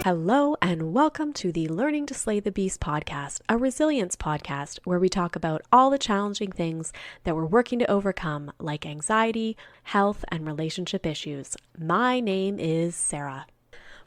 Hello and welcome to the Learning to Slay the Beast podcast, a resilience podcast where we talk about all the challenging things that we're working to overcome, like anxiety, health, and relationship issues. My name is Sarah.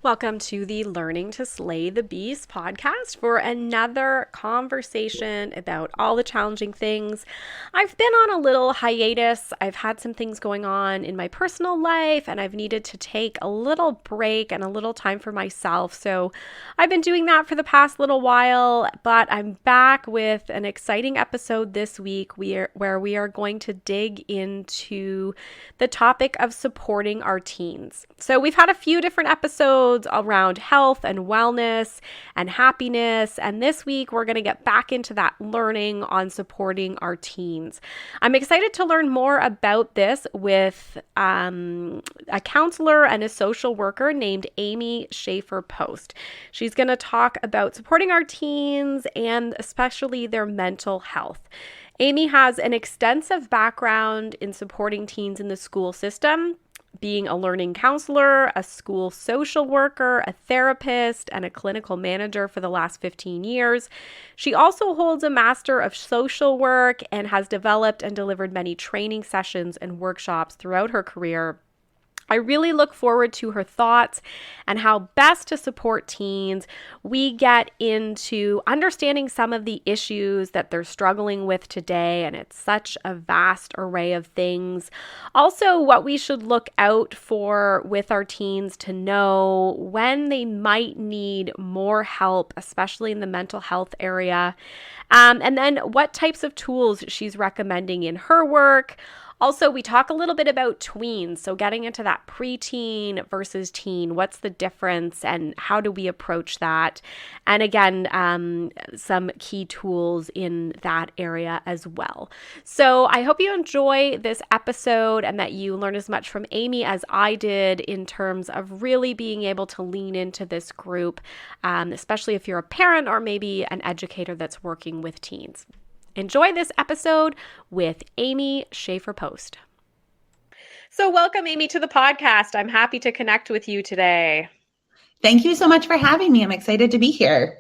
Welcome to the Learning to Slay the Beast podcast for another conversation about all the challenging things. I've been on a little hiatus. I've had some things going on in my personal life and I've needed to take a little break and a little time for myself. So I've been doing that for the past little while, but I'm back with an exciting episode this week where we are going to dig into the topic of supporting our teens. So we've had a few different episodes around health and wellness and happiness. And this week, we're going to get back into that learning on supporting our teens. I'm excited to learn more about this with a counselor and a social worker named Amy Shaffer Post. She's going to talk about supporting our teens and especially their mental health. Amy has an extensive background in supporting teens in the school system, being a learning counselor, a school social worker, a therapist, and a clinical manager for the last 15 years. She also holds a Master of Social Work and has developed and delivered many training sessions and workshops throughout her career. I really look forward to her thoughts and how best to support teens. We get into understanding some of the issues that they're struggling with today, and it's such a vast array of things. Also, what we should look out for with our teens to know when they might need more help, especially in the mental health area. And then what types of tools she's recommending in her work. Also, we talk a little bit about tweens, so getting into that preteen versus teen, what's the difference and how do we approach that? And again, some key tools in that area as well. So I hope you enjoy this episode and that you learn as much from Amy as I did in terms of really being able to lean into this group, especially if you're a parent or maybe an educator that's working with teens. Enjoy this episode with Amy Shaffer Post. So welcome, Amy, to the podcast. I'm happy to connect with you today. Thank you so much for having me. I'm excited to be here.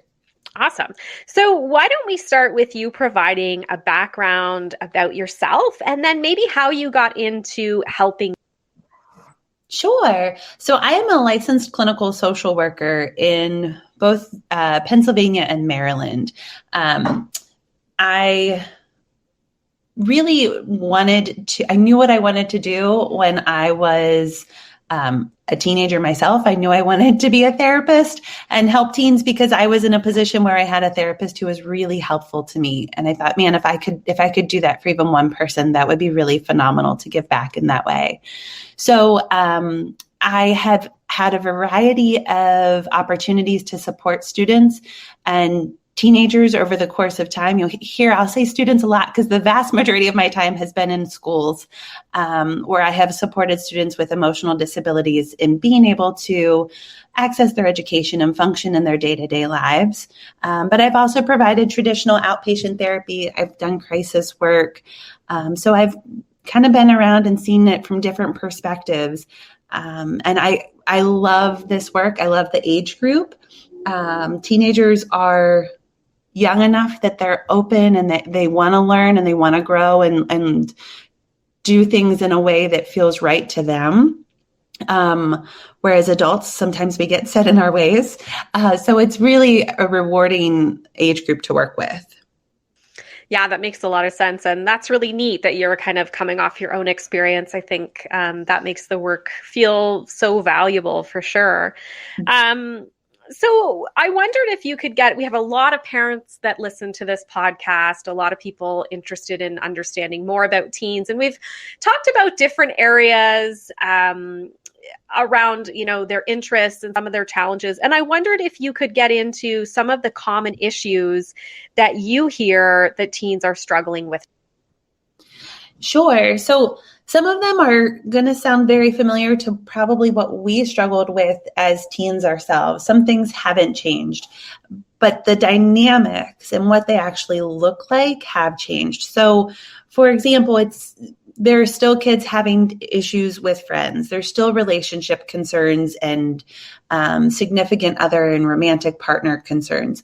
Awesome. So why don't we start with you providing a background about yourself and then maybe how you got into helping? Sure. So I am a licensed clinical social worker in both Pennsylvania and Maryland. I really I knew what I wanted to do when I was a teenager myself. I knew I wanted to be a therapist and help teens because I was in a position where I had a therapist who was really helpful to me. And I thought, man, if I could do that for even one person, that would be really phenomenal to give back in that way. So I have had a variety of opportunities to support students and teenagers over the course of time. You'll hear, I'll say students a lot because the vast majority of my time has been in schools where I have supported students with emotional disabilities in being able to access their education and function in their day-to-day lives. But I've also provided traditional outpatient therapy. I've done crisis work. So I've kind of been around and seen it from different perspectives. And I love this work. I love the age group. Teenagers are young enough that they're open and that they want to learn and they want to grow and do things in a way that feels right to them. Whereas adults, sometimes we get set in our ways. So it's really a rewarding age group to work with. Yeah, that makes a lot of sense. And that's really neat that you're kind of coming off your own experience. I think that makes the work feel so valuable for sure. So I wondered if you could we have a lot of parents that listen to this podcast, a lot of people interested in understanding more about teens. And we've talked about different areas around, their interests and some of their challenges. And I wondered if you could get into some of the common issues that you hear that teens are struggling with. Sure. So some of them are going to sound very familiar to probably what we struggled with as teens ourselves. Some things haven't changed, but the dynamics and what they actually look like have changed. So, for example, there are still kids having issues with friends. There's still relationship concerns and significant other and romantic partner concerns.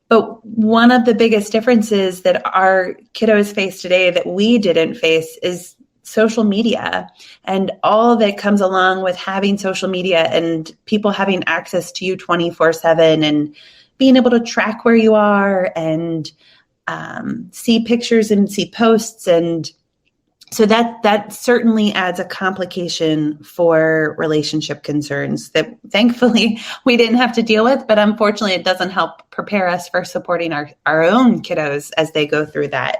But one of the biggest differences that our kiddos face today that we didn't face is social media and all that comes along with having social media and people having access to you 24/7 and being able to track where you are and see pictures and see posts. And so that certainly adds a complication for relationship concerns that thankfully we didn't have to deal with, but unfortunately it doesn't help prepare us for supporting our own kiddos as they go through that.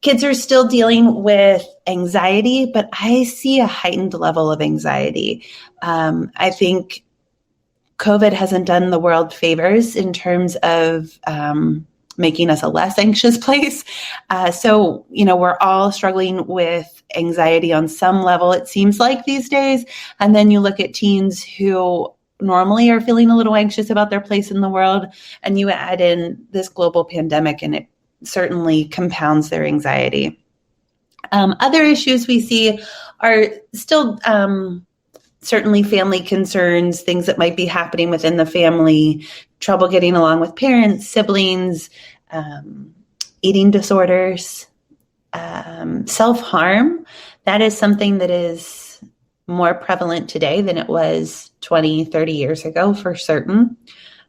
Kids are still dealing with anxiety, but I see a heightened level of anxiety. I think COVID hasn't done the world favors in terms of making us a less anxious place. So, we're all struggling with anxiety on some level, it seems like these days. And then you look at teens who normally are feeling a little anxious about their place in the world, and you add in this global pandemic, and it certainly compounds their anxiety. Other issues we see are still certainly family concerns, things that might be happening within the family, trouble getting along with parents, siblings, eating disorders, self-harm. That is something that is more prevalent today than it was 20, 30 years ago for certain.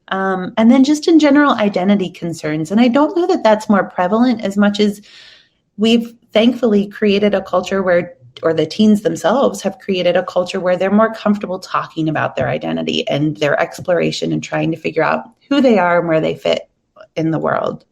And then just in general identity concerns. And I don't know that that's more prevalent as much as we've thankfully created a culture where, or the teens themselves have created a culture where they're more comfortable talking about their identity and their exploration and trying to figure out who they are and where they fit in the world.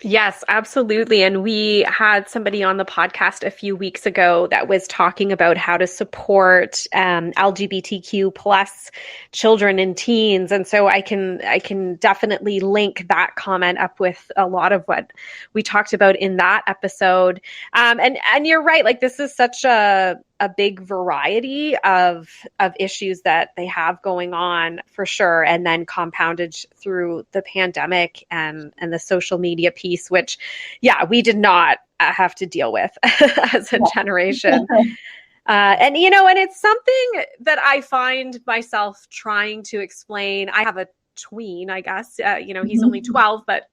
Yes, absolutely. And we had somebody on the podcast a few weeks ago that was talking about how to support LGBTQ plus children and teens. And so I can definitely link that comment up with a lot of what we talked about in that episode. And you're right, like this is such a big variety of issues that they have going on for sure. And then compounded through the pandemic and the social media piece, which, we did not have to deal with as a generation. And it's something that I find myself trying to explain. I have a tween, I guess, he's only 12, but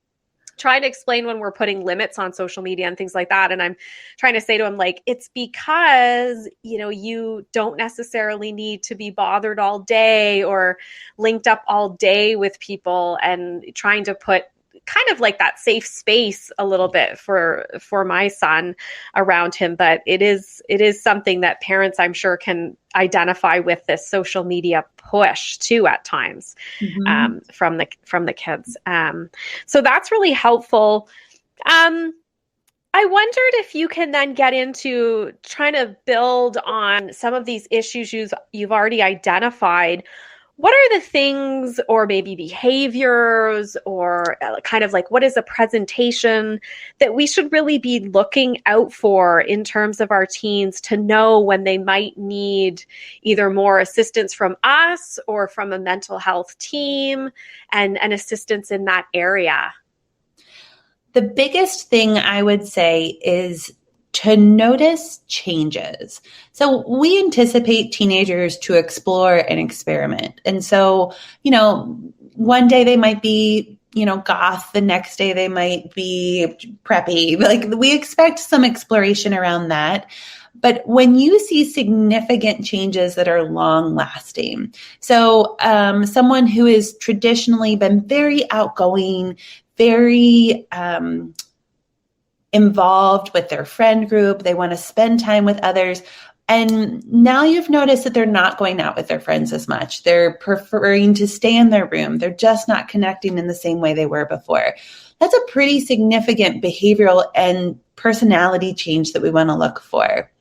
trying to explain when we're putting limits on social media and things like that. And I'm trying to say to him, like, it's because, you don't necessarily need to be bothered all day or linked up all day with people, and trying to put kind of like that safe space a little bit for my son around him. But it is something that parents, I'm sure, can identify with this social media push too at times, from the kids. So that's really helpful. I wondered if you can then get into trying to build on some of these issues you've already identified. What are the things or maybe behaviors or kind of like what is a presentation that we should really be looking out for in terms of our teens to know when they might need either more assistance from us or from a mental health team and assistance in that area? The biggest thing I would say is to notice changes. So we anticipate teenagers to explore and experiment. And so, one day they might be, goth, the next day they might be preppy. Like, we expect some exploration around that. But when you see significant changes that are long lasting, so someone who has traditionally been very outgoing, very involved with their friend group, they want to spend time with others, and now you've noticed that they're not going out with their friends as much. They're preferring to stay in their room. They're just not connecting in the same way they were before. That's a pretty significant behavioral and personality change that we want to look for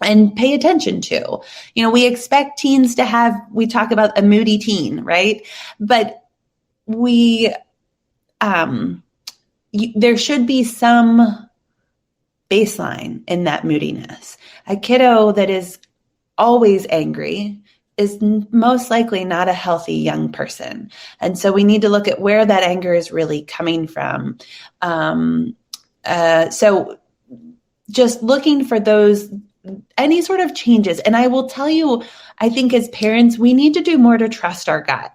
and pay attention to. We expect teens to have, we talk about a moody teen, right? But there should be some baseline in that moodiness. A kiddo that is always angry is most likely not a healthy young person. And so we need to look at where that anger is really coming from. So just looking for any sort of changes. And I will tell you, I think as parents, we need to do more to trust our gut.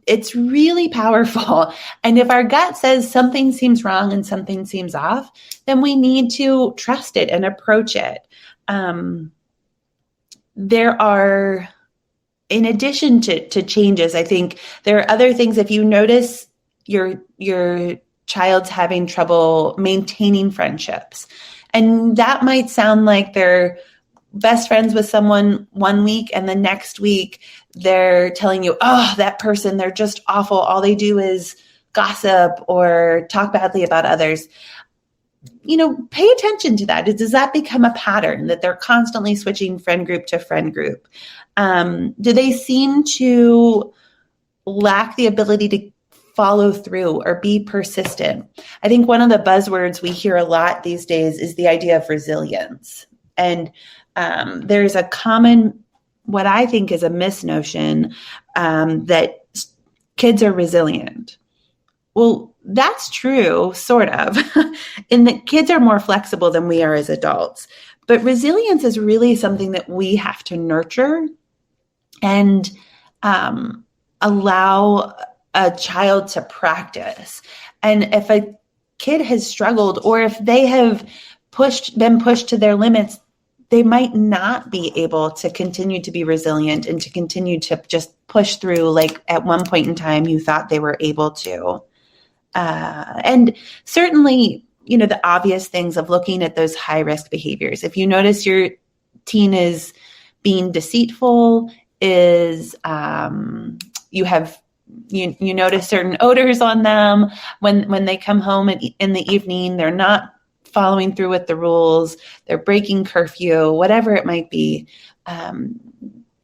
It's really powerful. And if our gut says something seems wrong and something seems off, then we need to trust it and approach it. There are, in addition to changes, I think there are other things. If you notice your child's having trouble maintaining friendships, and that might sound like they're best friends with someone one week and the next week they're telling you, oh, that person, they're just awful. All they do is gossip or talk badly about others. Pay attention to that. Does that become a pattern that they're constantly switching friend group to friend group? Do they seem to lack the ability to follow through or be persistent? I think one of the buzzwords we hear a lot these days is the idea of resilience. And there's a common, what I think is a misnotion, that kids are resilient. Well, that's true, sort of, in that kids are more flexible than we are as adults. But resilience is really something that we have to nurture and allow a child to practice. And if a kid has struggled, or if they have been pushed to their limits, they might not be able to continue to be resilient and to continue to just push through like at one point in time you thought they were able to. And certainly, the obvious things of looking at those high-risk behaviors. If you notice your teen is being deceitful, you notice certain odors on them when they come home in the evening, they're not following through with the rules, they're breaking curfew, whatever it might be.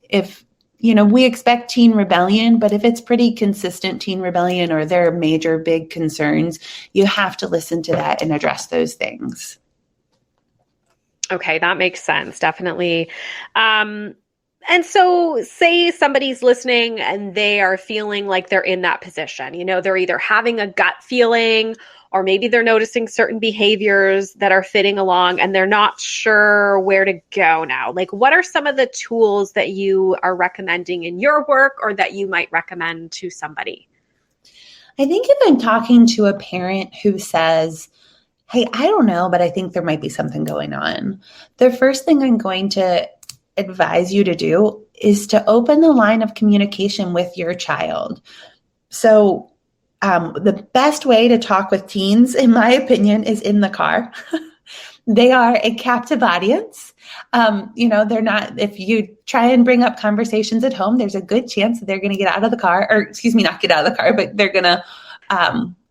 If we expect teen rebellion, but if it's pretty consistent teen rebellion or there are major big concerns, you have to listen to that and address those things. Okay, that makes sense. Definitely. And so say somebody's listening and they are feeling like they're in that position. They're either having a gut feeling or maybe they're noticing certain behaviors that are fitting along and they're not sure where to go now. Like, what are some of the tools that you are recommending in your work or that you might recommend to somebody? I think if I'm talking to a parent who says, hey, I don't know, but I think there might be something going on, the first thing I'm going to advise you to do is to open the line of communication with your child. So the best way to talk with teens, in my opinion, is in the car. They are a captive audience. They're not, if you try and bring up conversations at home, there's a good chance that they're going to get out of the car, or excuse me, not get out of the car, but they're going to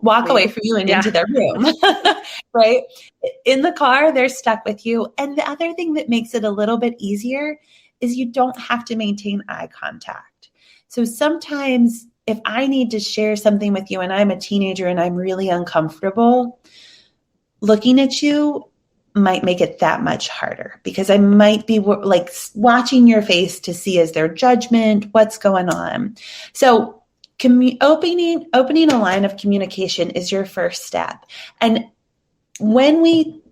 walk away from you and into their room, right? In the car, they're stuck with you. And the other thing that makes it a little bit easier is you don't have to maintain eye contact. So sometimes if I need to share something with you and I'm a teenager and I'm really uncomfortable, looking at you might make it that much harder because I might be like watching your face to see is there judgment, what's going on. So opening a line of communication is your first step. And when we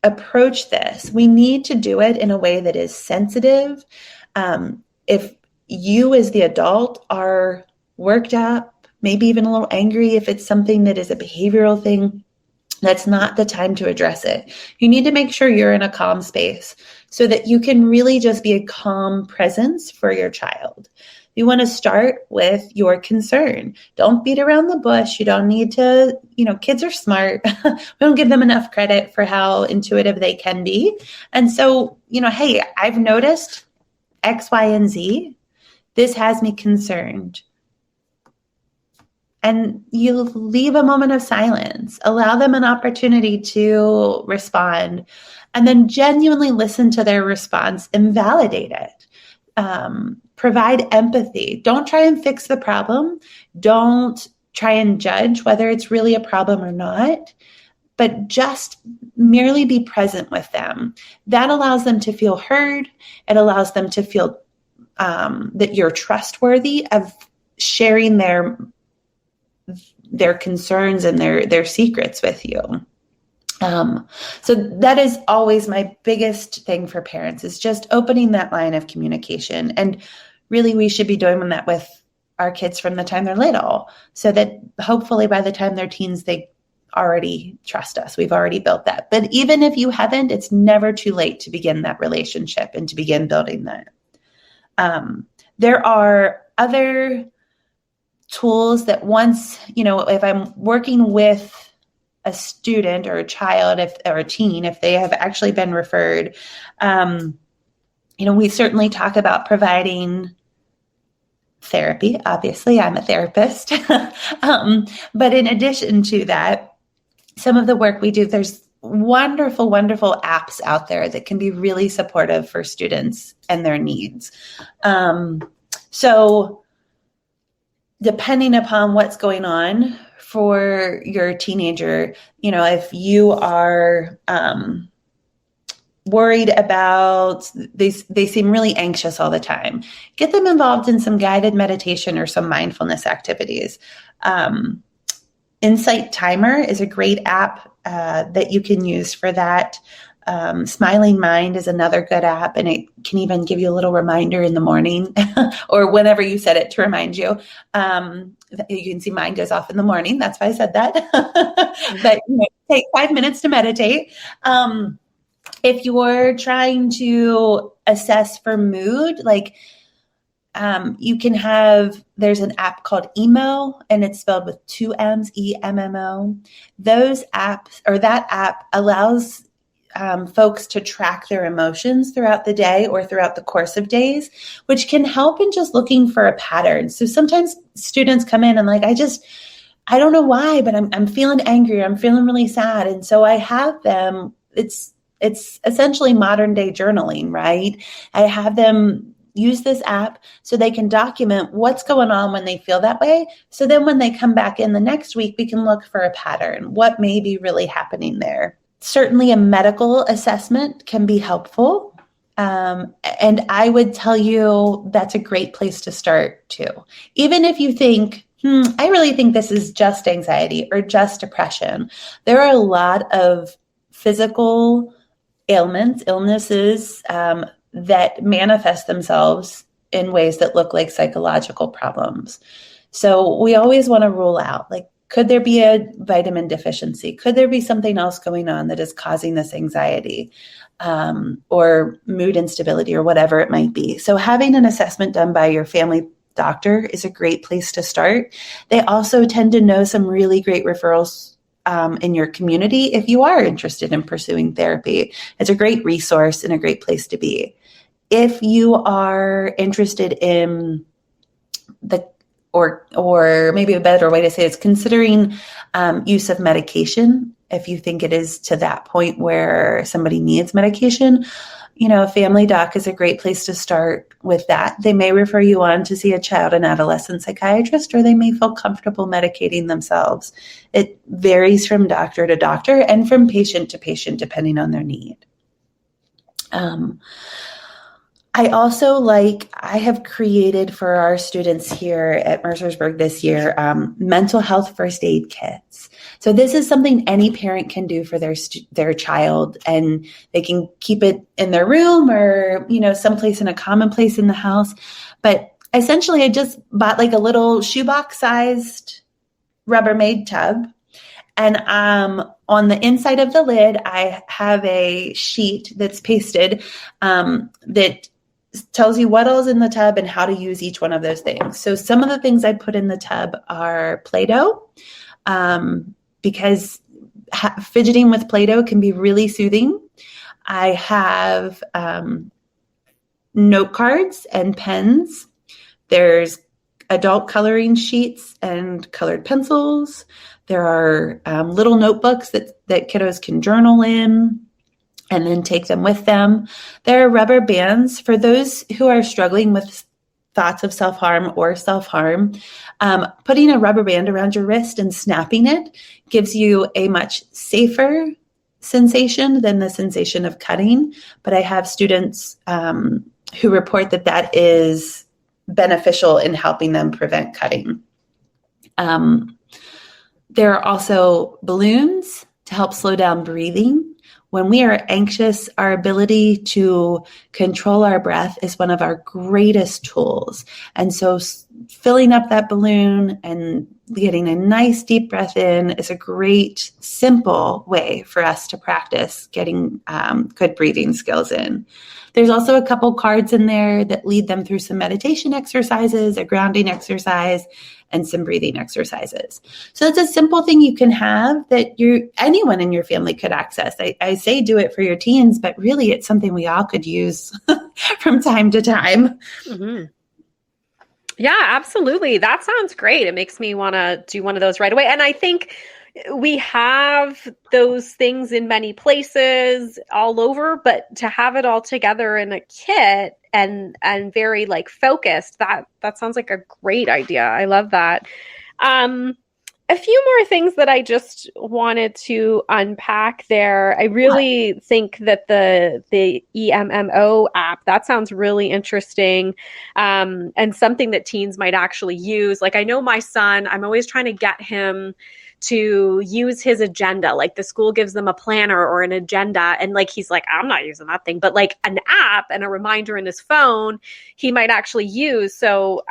approach this, we need to do it in a way that is sensitive. If you as the adult are worked up, maybe even a little angry, if it's something that is a behavioral thing, that's not the time to address it. You need to make sure you're in a calm space so that you can really just be a calm presence for your child. You want to start with your concern. Don't beat around the bush. You don't need to, kids are smart. We don't give them enough credit for how intuitive they can be. And so, hey, I've noticed X, Y, and Z. This has me concerned. And you leave a moment of silence, allow them an opportunity to respond, and then genuinely listen to their response and validate it. Provide empathy. Don't try and fix the problem. Don't try and judge whether it's really a problem or not, but just merely be present with them. That allows them to feel heard. It allows them to feel that you're trustworthy of sharing their concerns and their secrets with you. Um, so that is always my biggest thing for parents, is just opening that line of communication. And really, we should be doing that with our kids from the time they're little, so that hopefully by the time they're teens, they already trust us. We've already built that. But even if you haven't, it's never too late to begin that relationship and to begin building that. There are other tools that once, if I'm working with a student or a child, or a teen, if they have actually been referred, we certainly talk about providing therapy. Obviously, I'm a therapist. But in addition to that, some of the work we do, there's wonderful, wonderful apps out there that can be really supportive for students and their needs. So depending upon what's going on for your teenager, if you are worried about, they seem really anxious all the time, get them involved in some guided meditation or some mindfulness activities. Insight Timer is a great app that you can use for that. Smiling Mind is another good app, and it can even give you a little reminder in the morning or whenever you set it to remind you. You can see mine goes off in the morning. That's why I said that. But take 5 minutes to meditate. If you're trying to assess for mood, you can there's an app called Emo, and it's spelled with 2 M's, EMMO. Those apps, or that app, allows folks to track their emotions throughout the day or throughout the course of days, which can help in just looking for a pattern. So sometimes students come in and I don't know why, but I'm feeling angry. I'm feeling really sad. And so I have them, it's essentially modern day journaling, right? I have them use this app so they can document what's going on when they feel that way. So then when they come back in the next week, we can look for a pattern. What may be really happening there? Certainly a medical assessment can be helpful. And I would tell you that's a great place to start too. Even if you think, I really think this is just anxiety or just depression. There are a lot of physical illnesses that manifest themselves in ways that look like psychological problems. So we always want to rule out, could there be a vitamin deficiency? Could there be something else going on that is causing this anxiety or mood instability or whatever it might be? So having an assessment done by your family doctor is a great place to start. They also tend to know some really great referrals in your community if you are interested in pursuing therapy. It's a great resource and a great place to be. If you are interested in or maybe a better way to say it is considering use of medication, if you think it is to that point where somebody needs medication, a family doc is a great place to start with that. They may refer you on to see a child and adolescent psychiatrist, or they may feel comfortable medicating themselves. It varies from doctor to doctor and from patient to patient, depending on their need. I also I have created for our students here at Mercersburg this year, mental health first aid kits. So this is something any parent can do for their child, and they can keep it in their room or, someplace in a common place in the house. But essentially I just bought a little shoebox sized Rubbermaid tub. And on the inside of the lid, I have a sheet that's pasted that tells you what all's in the tub and how to use each one of those things. So some of the things I put in the tub are Play-Doh, because fidgeting with Play-Doh can be really soothing. I have note cards and pens. There's adult coloring sheets and colored pencils. There are little notebooks that kiddos can journal in and then take them with them. There are rubber bands for those who are struggling with thoughts of self-harm or self-harm. Putting a rubber band around your wrist and snapping it gives you a much safer sensation than the sensation of cutting. But I have students who report that is beneficial in helping them prevent cutting. There are also balloons to help slow down breathing. When we are anxious, our ability to control our breath is one of our greatest tools. And so filling up that balloon and getting a nice deep breath in is a great, simple way for us to practice getting good breathing skills in. There's also a couple cards in there that lead them through some meditation exercises, a grounding exercise, and some breathing exercises. So it's a simple thing you can have that anyone in your family could access. I say do it for your teens, but really it's something we all could use from time to time. Mm-hmm. Yeah, absolutely. That sounds great. It makes me want to do one of those right away. And I think we have those things in many places all over, but to have it all together in a kit and very like focused, that sounds like a great idea. I love that. A few more things that I just wanted to unpack there. I really think that the EMMO app, that sounds really interesting, and something that teens might actually use. Like I know my son, I'm always trying to get him to use his agenda. Like the school gives them a planner or an agenda, and like he's like, I'm not using that thing, but like an app and a reminder in his phone, he might actually use. So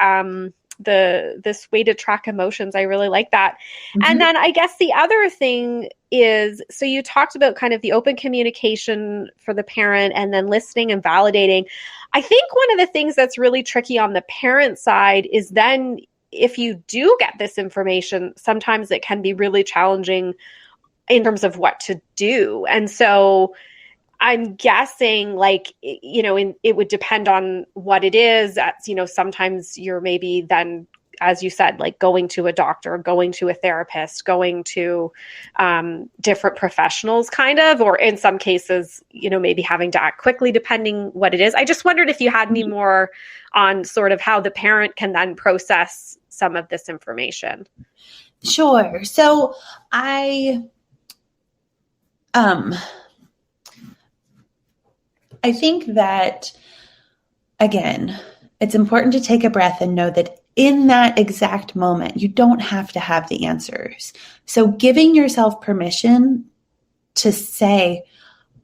this way to track emotions, I really like that. Mm-hmm. And then I guess the other thing is, so you talked about kind of the open communication for the parent and then listening and validating. I think one of the things that's really tricky on the parent side is then if you do get this information, sometimes it can be really challenging in terms of what to do. And so I'm guessing like, it would depend on what it is. Sometimes you're maybe then, as you said, like going to a doctor, going to a therapist, going to different professionals kind of, or in some cases, maybe having to act quickly depending what it is. I just wondered if you had any more on sort of how the parent can then process some of this information. Sure. So I think that, again, it's important to take a breath and know that in that exact moment, you don't have to have the answers. So giving yourself permission to say,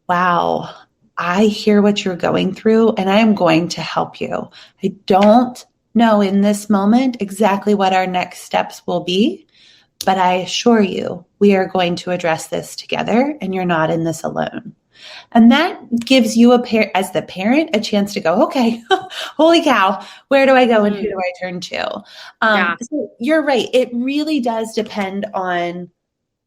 wow, I hear what you're going through and I am going to help you. I don't know in this moment exactly what our next steps will be, but I assure you, we are going to address this together and you're not in this alone. And that gives you as the parent a chance to go, okay, holy cow, where do I go and who do I turn to? So you're right. It really does depend on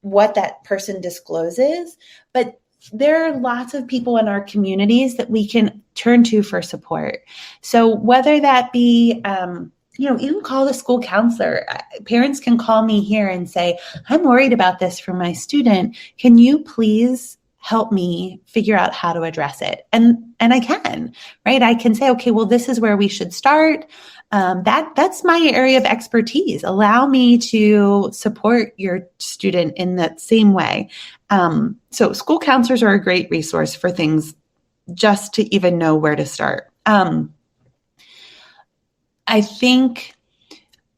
what that person discloses, but there are lots of people in our communities that we can turn to for support. So whether that be, you can call the school counselor. Parents can call me here and say, I'm worried about this for my student. Can you please help me figure out how to address it? And I can, right? I can say, okay, well, this is where we should start. That's my area of expertise. Allow me to support your student in that same way. So school counselors are a great resource for things just to even know where to start. I think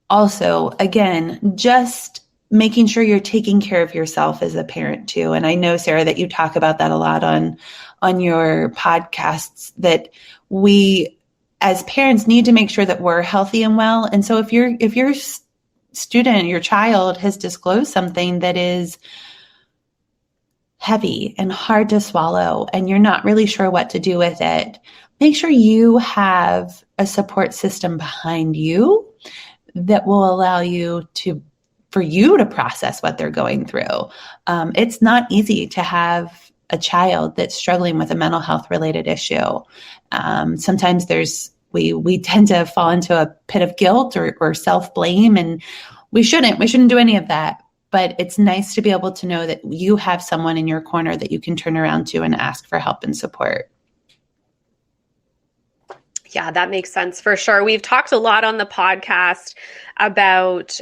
also, again, just making sure you're taking care of yourself as a parent too. And I know, Sarah, that you talk about that a lot on your podcasts, that we as parents need to make sure that we're healthy and well. And so if your student, your child has disclosed something that is heavy and hard to swallow and you're not really sure what to do with it, make sure you have a support system behind you that will allow for you to process what they're going through. It's not easy to have a child that's struggling with a mental health related issue. Sometimes we tend to fall into a pit of guilt or self-blame, and we shouldn't do any of that. But it's nice to be able to know that you have someone in your corner that you can turn around to and ask for help and support. Yeah, that makes sense for sure. We've talked a lot on the podcast about,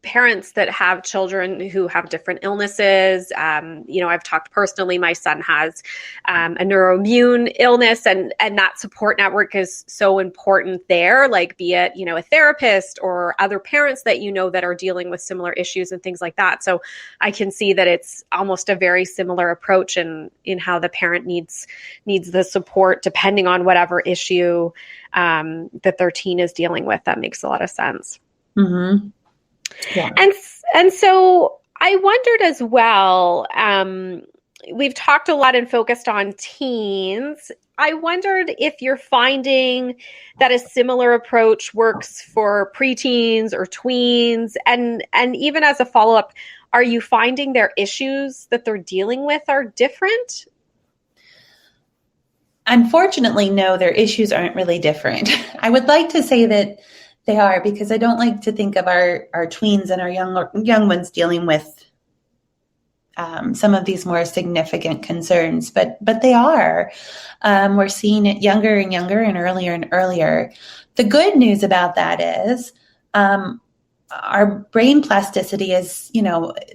parents that have children who have different illnesses. I've talked personally, my son has a neuroimmune illness, and that support network is so important there, like be it, a therapist or other parents that that are dealing with similar issues and things like that. So I can see that it's almost a very similar approach in how the parent needs the support depending on whatever issue that their teen is dealing with. That makes a lot of sense. Mm-hmm. Yeah. And so I wondered as well, we've talked a lot and focused on teens. I wondered if you're finding that a similar approach works for preteens or tweens, and even as a follow-up, are you finding their issues that they're dealing with are different? Unfortunately, no, their issues aren't really different. I would like to say that they are, because I don't like to think of our tweens and our young ones dealing with some of these more significant concerns, but they are. We're seeing it younger and younger and earlier. The good news about that is our brain plasticity is,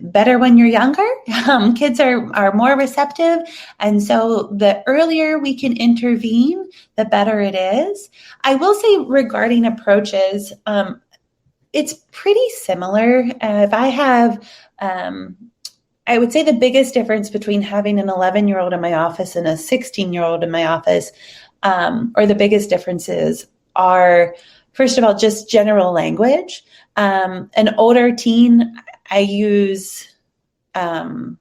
better when you're younger. Kids are more receptive. And so the earlier we can intervene, the better it is. I will say regarding approaches, it's pretty similar. If I have, I would say the biggest difference between having an 11-year-old in my office and a 16-year-old in my office, or the biggest differences are, first of all, just general language. An older teen, I use more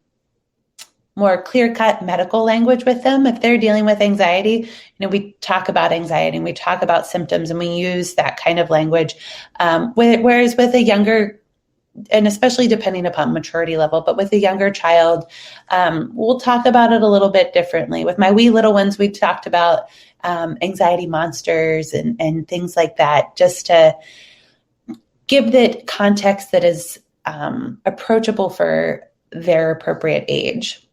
clear-cut medical language with them. If they're dealing with anxiety, we talk about anxiety and we talk about symptoms and we use that kind of language. Whereas with a younger, and especially depending upon maturity level, but with a younger child, we'll talk about it a little bit differently. With my wee little ones, we talked about anxiety monsters and things like that, just to give the context that is approachable for their appropriate age.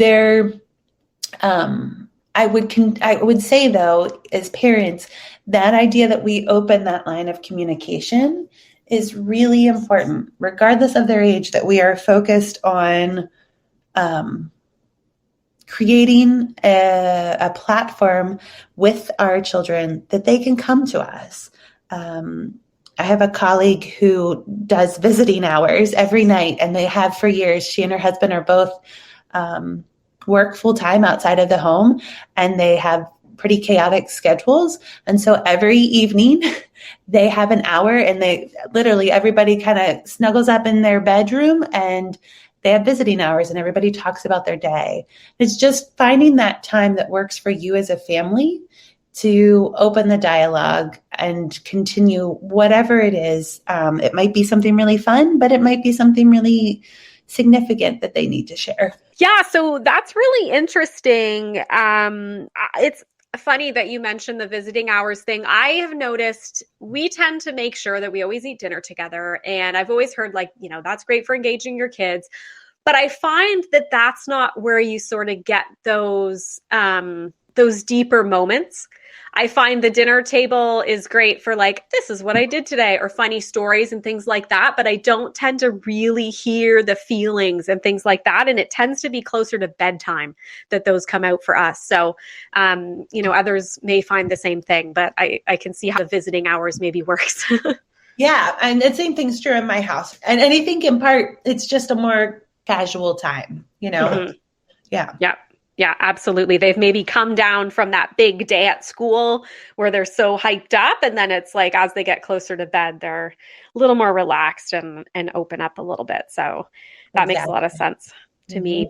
I would say, though, as parents, that idea that we open that line of communication is really important, regardless of their age, that we are focused on creating a platform with our children that they can come to us. I have a colleague who does visiting hours every night, and they have for years. She and her husband are both work full-time outside of the home, and they have pretty chaotic schedules. And so every evening they have an hour, and they literally, everybody kind of snuggles up in their bedroom and they have visiting hours, and everybody talks about their day. It's just finding that time that works for you as a family to open the dialogue and continue whatever it is. It might be something really fun, but it might be something really significant that they need to share. Yeah, so that's really interesting. It's funny that you mentioned the visiting hours thing. I have noticed we tend to make sure that we always eat dinner together. And I've always heard that's great for engaging your kids. But I find that that's not where you sort of get those deeper moments. I find the dinner table is great for this is what I did today, or funny stories and things like that. But I don't tend to really hear the feelings and things like that. And it tends to be closer to bedtime that those come out for us. So, others may find the same thing, but I can see how the visiting hours maybe works. Yeah. And the same thing's true in my house. And I think in part, it's just a more casual time, Mm-hmm. Yeah. Yeah. Yeah, absolutely. They've maybe come down from that big day at school where they're so hyped up. And then it's as they get closer to bed, they're a little more relaxed and open up a little bit. So that makes a lot of sense to me.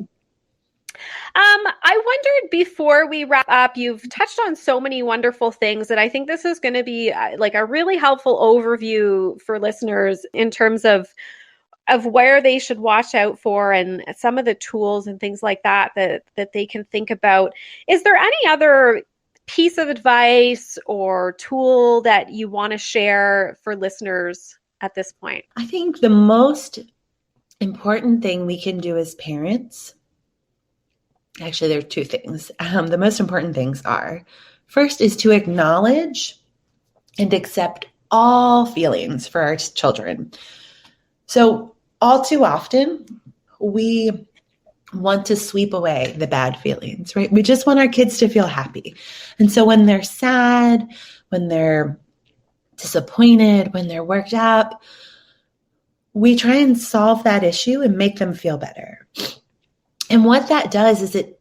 I wondered, before we wrap up, you've touched on so many wonderful things that I think this is going to be a really helpful overview for listeners in terms of where they should watch out for and some of the tools and things like that they can think about. Is there any other piece of advice or tool that you want to share for listeners at this point? I think the most important thing we can do as parents, actually, there are two things. The most important things are, first is to acknowledge and accept all feelings for our children. So all too often, we want to sweep away the bad feelings, right? We just want our kids to feel happy. And so when they're sad, when they're disappointed, when they're worked up, we try and solve that issue and make them feel better. And what that does is it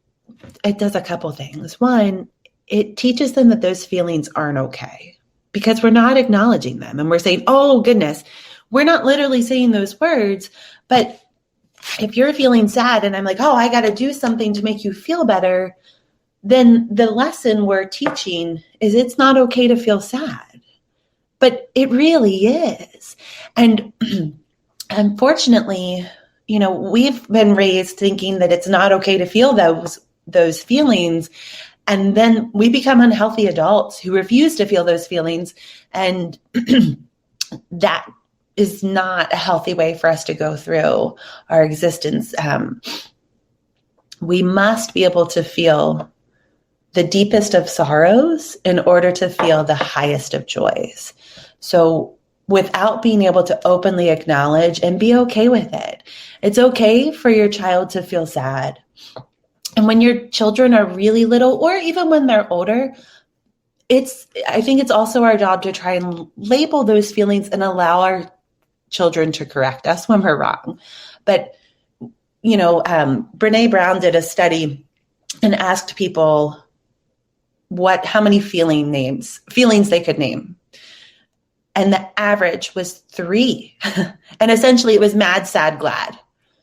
does a couple things. One, it teaches them that those feelings aren't okay because we're not acknowledging them. And we're saying, oh, goodness, we're not literally saying those words, but if you're feeling sad and I'm like, oh, I got to do something to make you feel better, then the lesson we're teaching is it's not okay to feel sad. But it really is. And unfortunately, we've been raised thinking that it's not okay to feel those feelings. And then we become unhealthy adults who refuse to feel those feelings. And that is not a healthy way for us to go through our existence. We must be able to feel the deepest of sorrows in order to feel the highest of joys. So without being able to openly acknowledge and be okay with it, it's okay for your child to feel sad. And when your children are really little, or even when they're older, I think it's also our job to try and label those feelings and allow our children to correct us when we're wrong. But, Brene Brown did a study and asked people how many feelings they could name. And the average was 3. And essentially it was mad, sad, glad.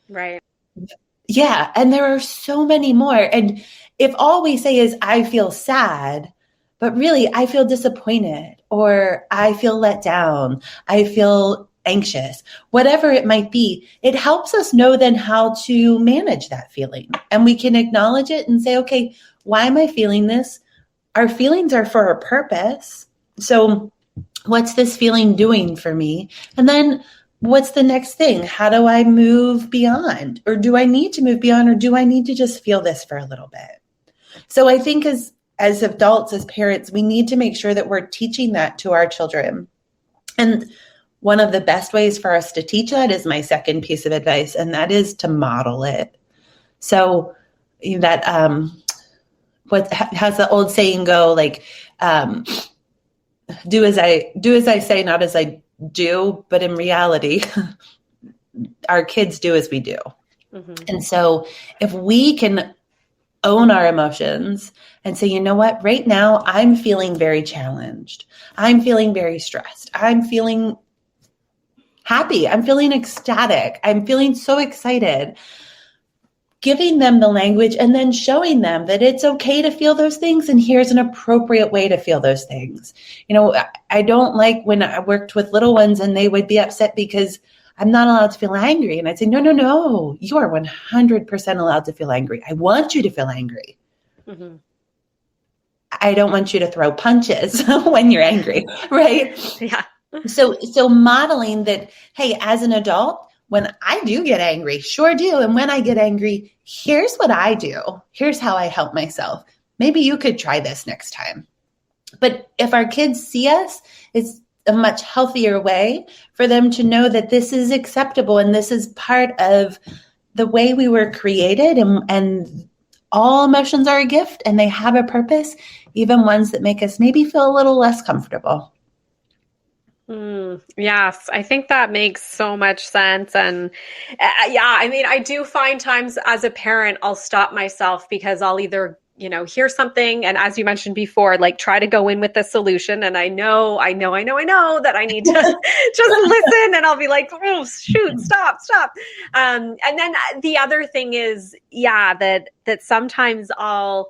Right. Yeah. And there are so many more. And if all we say is, I feel sad, but really I feel disappointed, or I feel let down, I feel anxious, whatever it might be, it helps us know then how to manage that feeling. And we can acknowledge it and say, okay, why am I feeling this? Our feelings are for a purpose. So what's this feeling doing for me? And then what's the next thing? How do I move beyond? Or do I need to move beyond? Or do I need to just feel this for a little bit? So I think as adults, as parents, we need to make sure that we're teaching that to our children. And one of the best ways for us to teach that is my second piece of advice, and that is to model it. So that how's the old saying go? Like, do as I say, not as I do. But in reality, our kids do as we do. Mm-hmm. And so if we can own our emotions and say, you know what, right now I'm feeling very challenged. I'm feeling very stressed. I'm feeling happy. I'm feeling ecstatic. I'm feeling so excited. Giving them the language and then showing them that it's okay to feel those things. And here's an appropriate way to feel those things. I don't like when I worked with little ones and they would be upset because I'm not allowed to feel angry. And I'd say, no, you are 100% allowed to feel angry. I want you to feel angry. Mm-hmm. I don't want you to throw punches when you're angry, right? Yeah. So modeling that, hey, as an adult, when I do get angry, sure do. And when I get angry, here's what I do. Here's how I help myself. Maybe you could try this next time. But if our kids see us, it's a much healthier way for them to know that this is acceptable and this is part of the way we were created, and all emotions are a gift and they have a purpose, even ones that make us maybe feel a little less comfortable. Yes, I think that makes so much sense. And I do find times as a parent, I'll stop myself because I'll either, hear something. And as you mentioned before, like try to go in with the solution. And I know that I need to just listen, and I'll be like, oh, shoot, stop. And then the other thing is, that sometimes I'll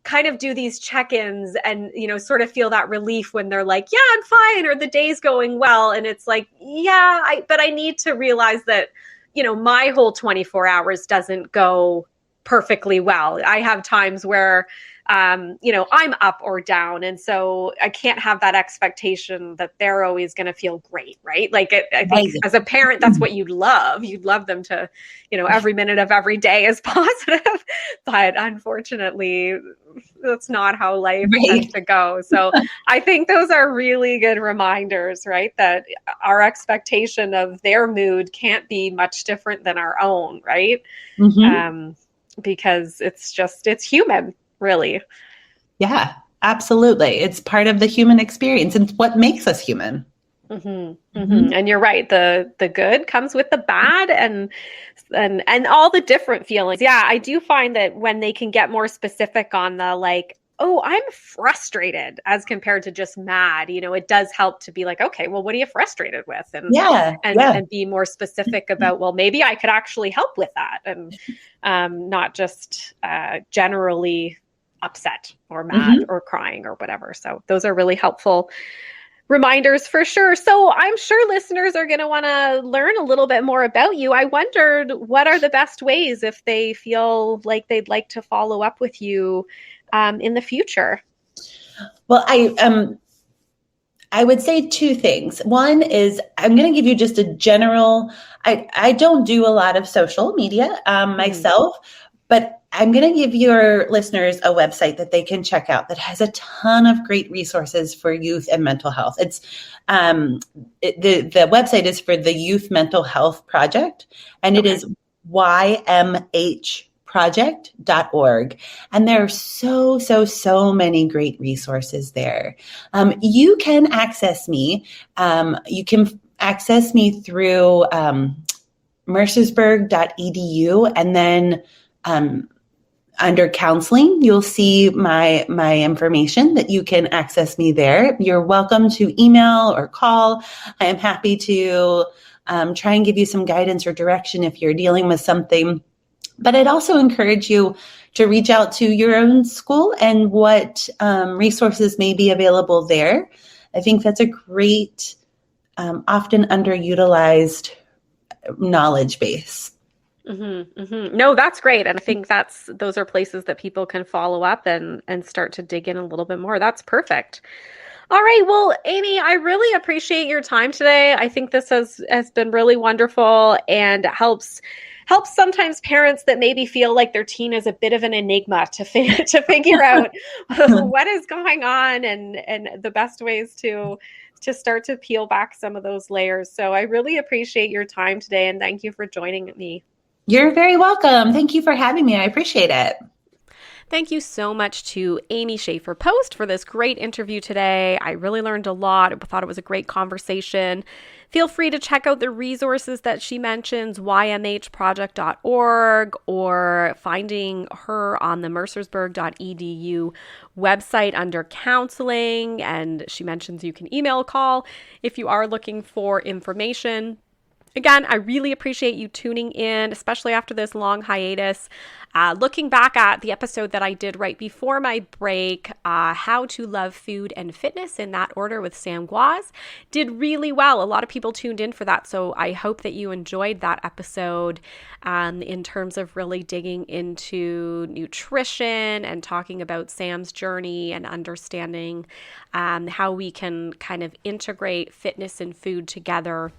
kind of do these check-ins and, sort of feel that relief when they're like, yeah, I'm fine, or the day's going well. And it's like, but I need to realize that, my whole 24 hours doesn't go perfectly well. I have times where I'm up or down. And so I can't have that expectation that they're always going to feel great, right? Like I think Right. as a parent, that's what you'd love. You'd love them to, every minute of every day is positive. But unfortunately, that's not how life tends Right. to go. So I think those are really good reminders, right? That our expectation of their mood can't be much different than our own, right? Mm-hmm. Because it's human, really. Yeah, absolutely. It's part of the human experience. It's what makes us human. Mm-hmm, mm-hmm. Mm-hmm. And you're right. The good comes with the bad, and all the different feelings. Yeah, I do find that when they can get more specific on the like, oh, I'm frustrated as compared to just mad, it does help to be like, okay, well, what are you frustrated with? And Yeah, and yeah. and be more specific about, well, maybe I could actually help with that, and not just generally upset or mad Mm-hmm. or crying or whatever. So those are really helpful reminders for sure. So I'm sure listeners are going to want to learn a little bit more about you. I wondered, what are the best ways if they feel like they'd like to follow up with you in the future? Well, I would say two things. One is I'm going to give you just a general. I don't do a lot of social media Mm-hmm. myself, but I'm going to give your listeners a website that they can check out that has a ton of great resources for youth and mental health. The website is for the Youth Mental Health Project, and it Okay. is ymhproject.org. And there are so many great resources there. You can access me. You can access me through mercersburg.edu, and then under counseling, you'll see my information that you can access me there. You're welcome to email or call. I am happy to try and give you some guidance or direction if you're dealing with something. But I'd also encourage you to reach out to your own school and what resources may be available there. I think that's a great, often underutilized knowledge base. Mm-hmm, mm-hmm. No, that's great. And I think those are places that people can follow up and start to dig in a little bit more. That's perfect. All right. Well, Amy, I really appreciate your time today. I think this has been really wonderful and helps sometimes parents that maybe feel like their teen is a bit of an enigma to figure out what is going on and the best ways to start to peel back some of those layers. So I really appreciate your time today and thank you for joining me. You're very welcome. Thank you for having me. I appreciate it. Thank you so much to Amy Shaffer Post for this great interview today. I really learned a lot. I thought it was a great conversation. Feel free to check out the resources that she mentions, ymhproject.org, or finding her on the mercersburg.edu website under counseling. And she mentions you can email, call if you are looking for information. Again, I really appreciate you tuning in, especially after this long hiatus. Looking back at the episode that I did right before my break, How to Love Food and Fitness in that order with Sam Guaz, did really well. A lot of people tuned in for that, so I hope that you enjoyed that episode in terms of really digging into nutrition and talking about Sam's journey and understanding how we can kind of integrate fitness and food together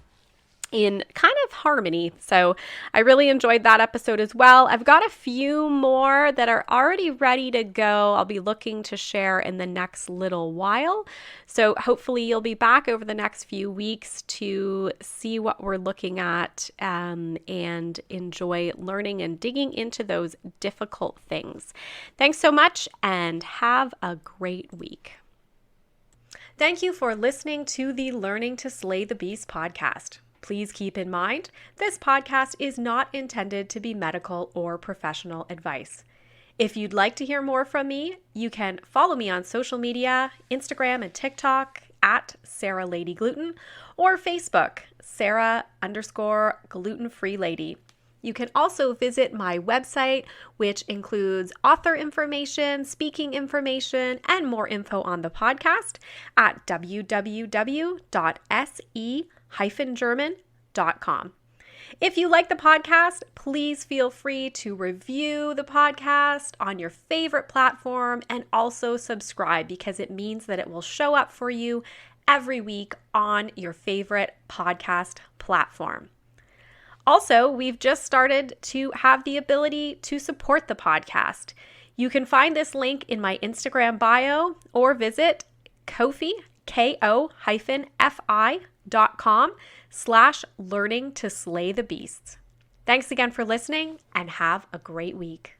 in kind of harmony. So I really enjoyed that episode as well. I've got a few more that are already ready to go. I'll be looking to share in the next little while. So hopefully you'll be back over the next few weeks to see what we're looking at and enjoy learning and digging into those difficult things. Thanks so much and have a great week. Thank you for listening to the Learning to Slay the Beast podcast. Please keep in mind, this podcast is not intended to be medical or professional advice. If you'd like to hear more from me, you can follow me on social media, Instagram and TikTok at Sarah Lady Gluten, or Facebook, Sarah_gluten-free lady. You can also visit my website, which includes author information, speaking information, and more info on the podcast at www.se-german.com. If you like the podcast, please feel free to review the podcast on your favorite platform and also subscribe because it means that it will show up for you every week on your favorite podcast platform. Also, we've just started to have the ability to support the podcast. You can find this link in my Instagram bio or visit Ko-fi, ko-fi.com/learning to slay the beasts. Thanks again for listening and have a great week.